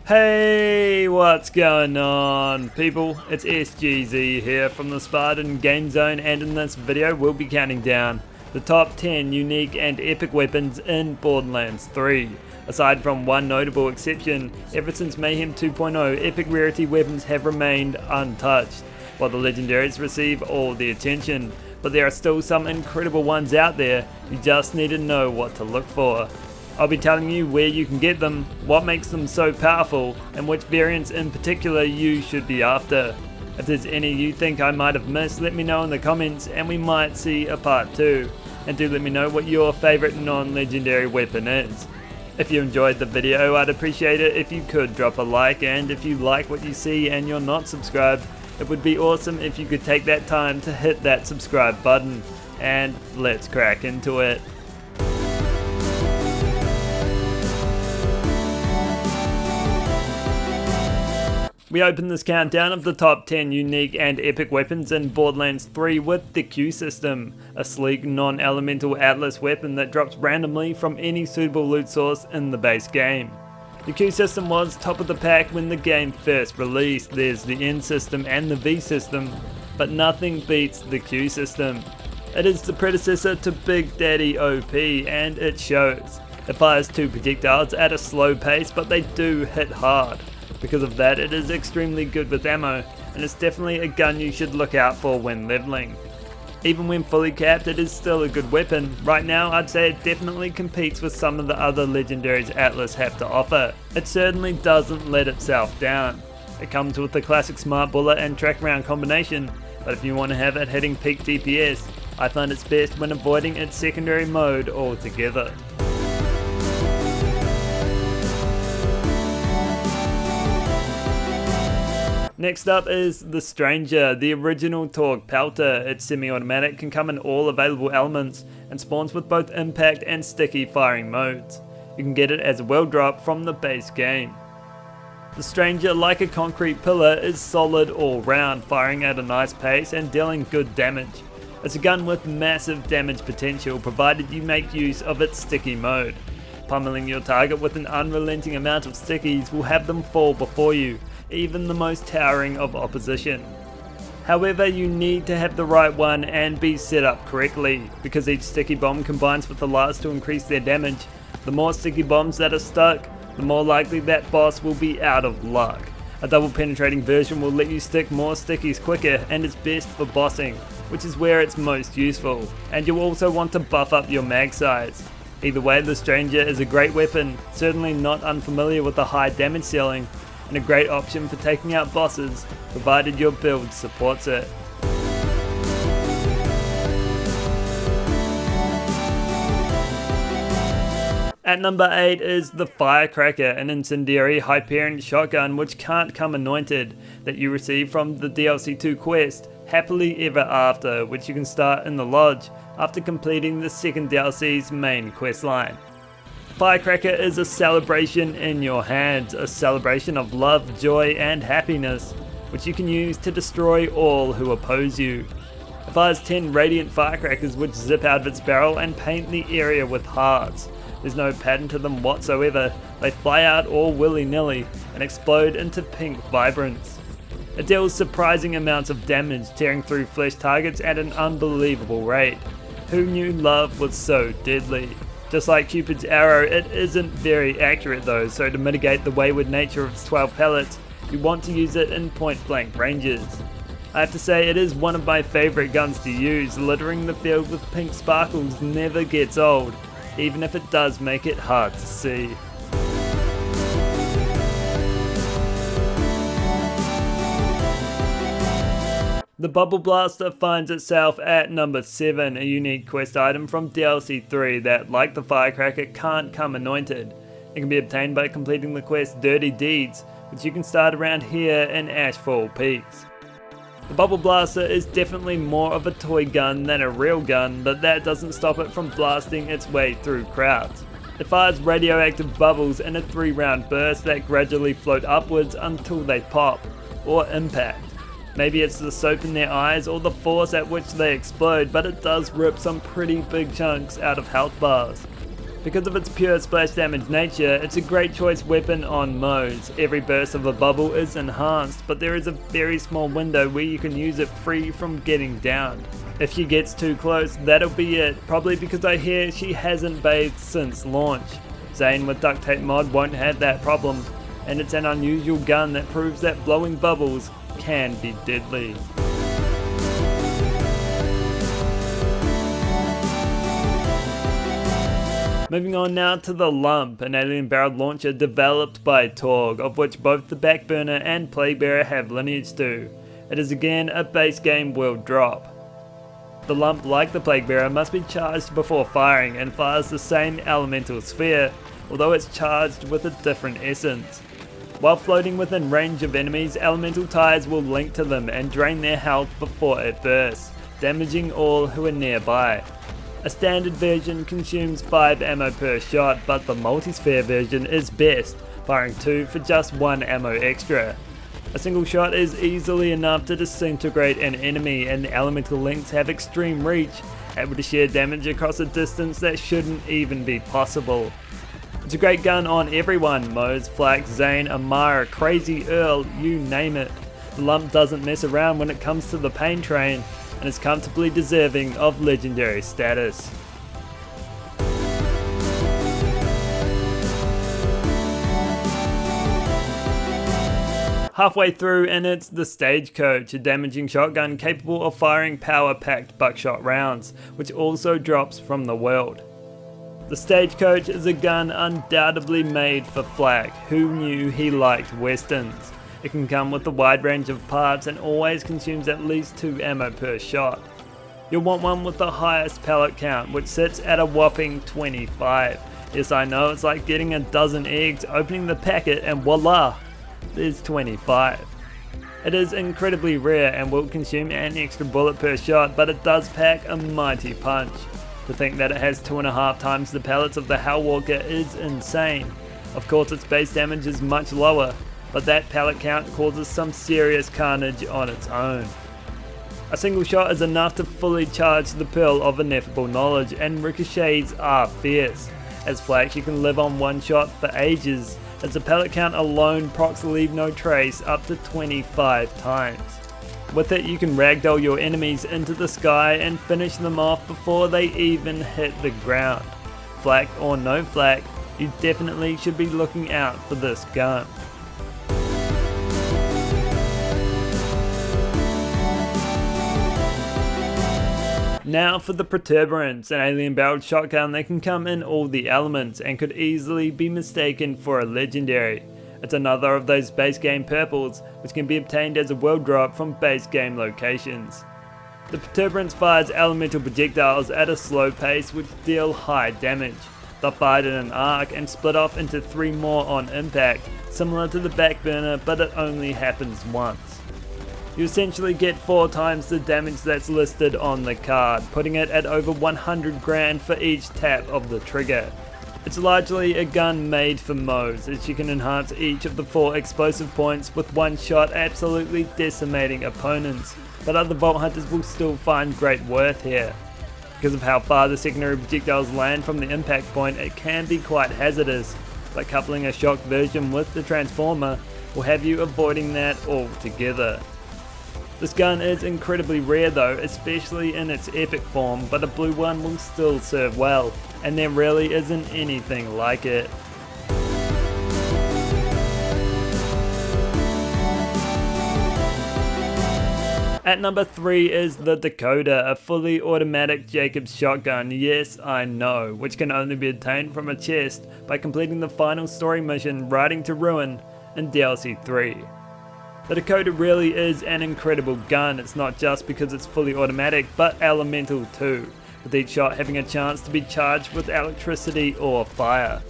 Hey, what's going on people? It's SGZ here from the SpartanGameZone, and in this video we'll be counting down the top 10 unique and epic weapons in Borderlands 3. Aside from one notable exception, ever since Mayhem 2.0, epic rarity weapons have remained untouched, while the Legendaries receive all the attention. But there are still some incredible ones out there, you just need to know what to look for. I'll be telling you where you can get them, what makes them so powerful, and which variants in particular you should be after. If there's any you think I might have missed, let me know in the comments and we might see a part 2. And do let me know what your favourite non-legendary weapon is. If you enjoyed the video, I'd appreciate it if you could drop a like, and if you like what you see and you're not subscribed, it would be awesome if you could take that time to hit that subscribe button. And let's crack into it. We open this countdown of the top 10 unique and epic weapons in Borderlands 3 with the Q system, a sleek non-elemental atlas weapon that drops randomly from any suitable loot source in the base game. The Q system was top of the pack when the game first released. There's the N system and the V system, but nothing beats the Q system. It is the predecessor to Big Daddy OP, and it shows. It fires 2 projectiles at a slow pace, but they do hit hard. Because of that, it is extremely good with ammo, and it's definitely a gun you should look out for when leveling. Even when fully capped, it is still a good weapon. Right now, I'd say it definitely competes with some of the other legendaries Atlas have to offer. It certainly doesn't let itself down. It comes with the classic smart bullet and track round combination, but if you want to have it hitting peak DPS, I find it's best when avoiding its secondary mode altogether. Next up is the Stranger, the original Torque Pelter. It's semi-automatic, can come in all available elements, and spawns with both impact and sticky firing modes. You can get it as a well drop from the base game. The Stranger, like a concrete pillar, is solid all round, firing at a nice pace and dealing good damage. It's a gun with massive damage potential provided you make use of its sticky mode. Pummeling your target with an unrelenting amount of stickies will have them fall before you, even the most towering of opposition. However, you need to have the right one and be set up correctly, because each sticky bomb combines with the last to increase their damage. The more sticky bombs that are stuck, the more likely that boss will be out of luck. A double penetrating version will let you stick more stickies quicker, and it's best for bossing, which is where it's most useful. And you'll also want to buff up your mag size. Either way, the Stranger is a great weapon, certainly not unfamiliar with the high damage ceiling, and a great option for taking out bosses, provided your build supports it. At number 8 is the Firecracker, an incendiary Hyperion shotgun which can't come anointed, that you receive from the DLC 2 quest, Happily Ever After, which you can start in the lodge after completing the second DLC's main questline. Firecracker is a celebration in your hands, a celebration of love, joy and happiness, which you can use to destroy all who oppose you. It fires 10 radiant firecrackers which zip out of its barrel and paint the area with hearts. There's no pattern to them whatsoever, they fly out all willy-nilly and explode into pink vibrance. It deals surprising amounts of damage, tearing through flesh targets at an unbelievable rate. Who knew love was so deadly? Just like Cupid's arrow, it isn't very accurate though, so to mitigate the wayward nature of its 12 pellets, you want to use it in point blank ranges. I have to say it is one of my favourite guns to use. Littering the field with pink sparkles never gets old, even if it does make it hard to see. The Bubble Blaster finds itself at number 7, a unique quest item from DLC 3 that, like the Firecracker, can't come anointed. It can be obtained by completing the quest Dirty Deeds, which you can start around here in Ashfall Peaks. The Bubble Blaster is definitely more of a toy gun than a real gun, but that doesn't stop it from blasting its way through crowds. It fires radioactive bubbles in a 3-round burst that gradually float upwards until they pop, or impact. Maybe it's the soap in their eyes or the force at which they explode, but it does rip some pretty big chunks out of health bars. Because of its pure splash damage nature, it's a great choice weapon on modes. Every burst of a bubble is enhanced, but there is a very small window where you can use it free from getting downed. If she gets too close, that'll be it, probably because I hear she hasn't bathed since launch. Zane with duct tape mod won't have that problem, and it's an unusual gun that proves that blowing bubbles can be deadly. Moving on now to the Lump, an alien barreled launcher developed by Torg, of which both the Backburner and Plaguebearer have lineage to. It is again a base game world drop. The Lump, like the Plaguebearer, must be charged before firing and fires the same elemental sphere, although it's charged with a different essence. While floating within range of enemies, elemental tires will link to them and drain their health before it bursts, damaging all who are nearby. A standard version consumes 5 ammo per shot, but the multi-sphere version is best, firing 2 for just 1 ammo extra. A single shot is easily enough to disintegrate an enemy, and the elemental links have extreme reach, able to share damage across a distance that shouldn't even be possible. It's a great gun on everyone, Mose, Flax, Zane, Amara, Crazy Earl, you name it. The Lump doesn't mess around when it comes to the pain train, and is comfortably deserving of legendary status. Halfway through, and it's the Stagecoach, a damaging shotgun capable of firing power-packed buckshot rounds, which also drops from the world. The Stagecoach is a gun undoubtedly made for Flak, who knew he liked westerns. It can come with a wide range of parts and always consumes at least 2 ammo per shot. You'll want one with the highest pellet count, which sits at a whopping 25. Yes, I know, it's like getting a dozen eggs, opening the packet, and voila, there's 25. It is incredibly rare and will consume an extra bullet per shot, but it does pack a mighty punch. To think that it has 2.5 times the pellets of the Hellwalker is insane. Of course, its base damage is much lower, but that pellet count causes some serious carnage on its own. A single shot is enough to fully charge the Pearl of Ineffable Knowledge, and ricochets are fierce. As Flax, you can live on one shot for ages, as the pellet count alone procs leave no trace up to 25 times. With it, you can ragdoll your enemies into the sky and finish them off before they even hit the ground. Flak or no flak, you definitely should be looking out for this gun. Now for the Protuberance, an alien barreled shotgun that can come in all the elements and could easily be mistaken for a legendary. It's another of those base game purples, which can be obtained as a world drop from base game locations. The Protuberance fires elemental projectiles at a slow pace which deal high damage. They're fired in an arc and split off into 3 more on impact, similar to the Backburner, but it only happens once. You essentially get 4 times the damage that's listed on the card, putting it at over 100 grand for each tap of the trigger. It's largely a gun made for Mose, as you can enhance each of the 4 explosive points with one shot absolutely decimating opponents, but other Vault Hunters will still find great worth here. Because of how far the secondary projectiles land from the impact point, it can be quite hazardous, but coupling a shocked version with the Transformer will have you avoiding that altogether. This gun is incredibly rare though, especially in its epic form, but a blue one will still serve well, and there really isn't anything like it. At number 3 is the Dakota, a fully automatic Jacobs shotgun, yes I know, which can only be obtained from a chest by completing the final story mission Riding to Ruin in DLC 3. The Dakota really is an incredible gun. It's not just because it's fully automatic, but elemental too, with each shot having a chance to be charged with electricity or fire.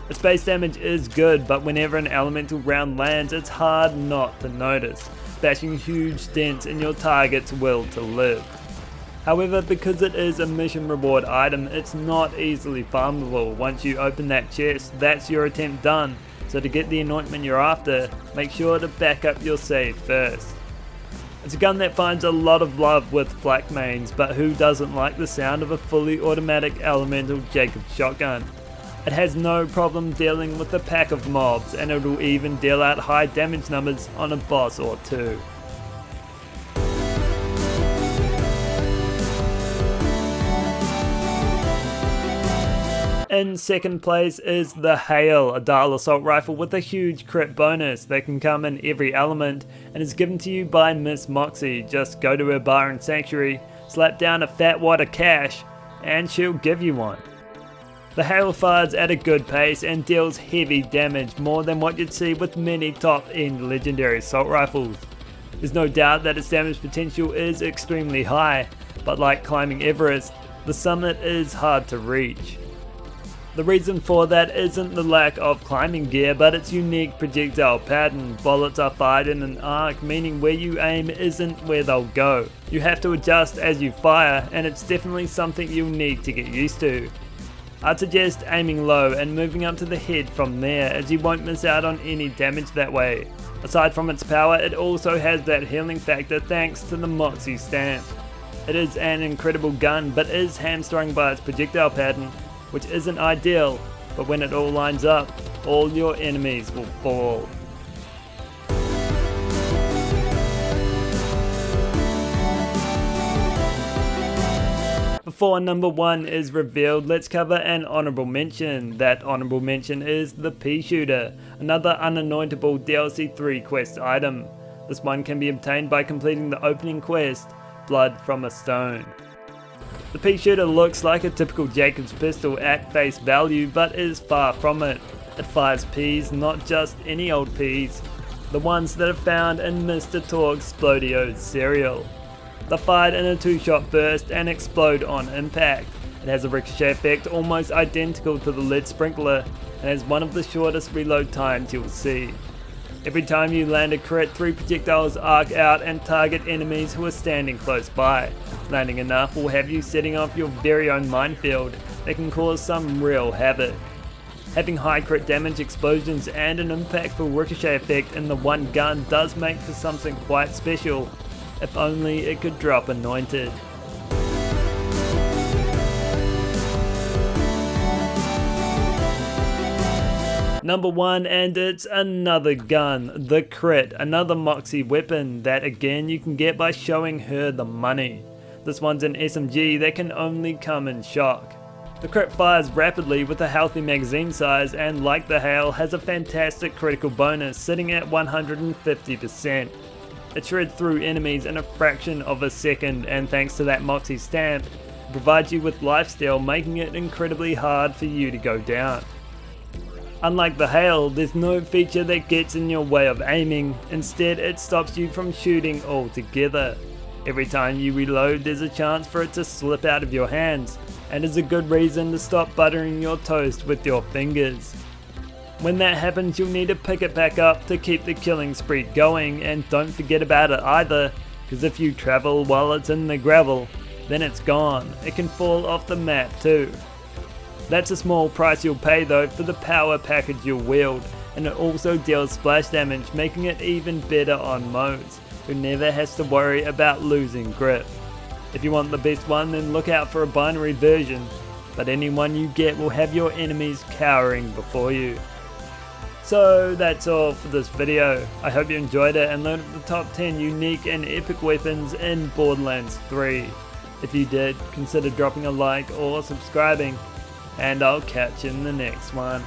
Its base damage is good, but whenever an elemental round lands, it's hard not to notice, bashing huge dents in your target's will to live. However, because it is a mission reward item, it's not easily farmable. Once you open that chest, that's your attempt done. So to get the anointment you're after, make sure to back up your save first. It's a gun that finds a lot of love with flak mains, but who doesn't like the sound of a fully automatic elemental Jacobs shotgun? It has no problem dealing with a pack of mobs, and it'll even deal out high damage numbers on a boss or two. In second place is the Hail, a dial assault rifle with a huge crit bonus that can come in every element and is given to you by Miss Moxie. Just go to her bar in Sanctuary, slap down a fat wad of cash, and she'll give you one. The Hail fires at a good pace and deals heavy damage, more than what you'd see with many top end legendary assault rifles. There's no doubt that its damage potential is extremely high, but like climbing Everest, the summit is hard to reach. The reason for that isn't the lack of climbing gear, but its unique projectile pattern. Bullets are fired in an arc, meaning where you aim isn't where they'll go. You have to adjust as you fire, and it's definitely something you'll need to get used to. I'd suggest aiming low and moving up to the head from there, as you won't miss out on any damage that way. Aside from its power, it also has that healing factor thanks to the Moxie stamp. It is an incredible gun, but is hamstrung by its projectile pattern, which isn't ideal, but when it all lines up, all your enemies will fall. Before number 1 is revealed, let's cover an honourable mention. That honourable mention is the Pea Shooter, another unanointable DLC 3 quest item. This one can be obtained by completing the opening quest, Blood from a Stone. The Pea Shooter looks like a typical Jacob's pistol at face value, but is far from it. It fires peas, not just any old peas, the ones that are found in Mr. Torgue's Splodio's cereal. They're fired in a 2-shot burst and explode on impact. It has a ricochet effect almost identical to the lead sprinkler and has one of the shortest reload times you'll see. Every time you land a crit, 3 projectiles arc out and target enemies who are standing close by. Landing enough will have you setting off your very own minefield that can cause some real havoc. Having high crit damage, explosions and an impactful ricochet effect in the one gun does make for something quite special, if only it could drop anointed. Number 1, and it's another gun, the Crit, another Moxie weapon that again you can get by showing her the money. This one's an SMG that can only come in shock. The Crit fires rapidly with a healthy magazine size and, like the Hail, has a fantastic critical bonus sitting at 150%. It shreds through enemies in a fraction of a second, and thanks to that Moxie stamp, it provides you with lifesteal, making it incredibly hard for you to go down. Unlike the Hail, there's no feature that gets in your way of aiming, instead it stops you from shooting altogether. Every time you reload, there's a chance for it to slip out of your hands, and is a good reason to stop buttering your toast with your fingers. When that happens, you'll need to pick it back up to keep the killing spree going, and don't forget about it either, because if you travel while it's in the gravel, then it's gone. It can fall off the map too. That's a small price you'll pay though for the power package you'll wield, and it also deals splash damage, making it even better on modes, who never has to worry about losing grip. If you want the best one, then look out for a binary version, but any one you get will have your enemies cowering before you. So that's all for this video. I hope you enjoyed it and learned the top 10 unique and epic weapons in Borderlands 3. If you did, consider dropping a like or subscribing, and I'll catch you in the next one.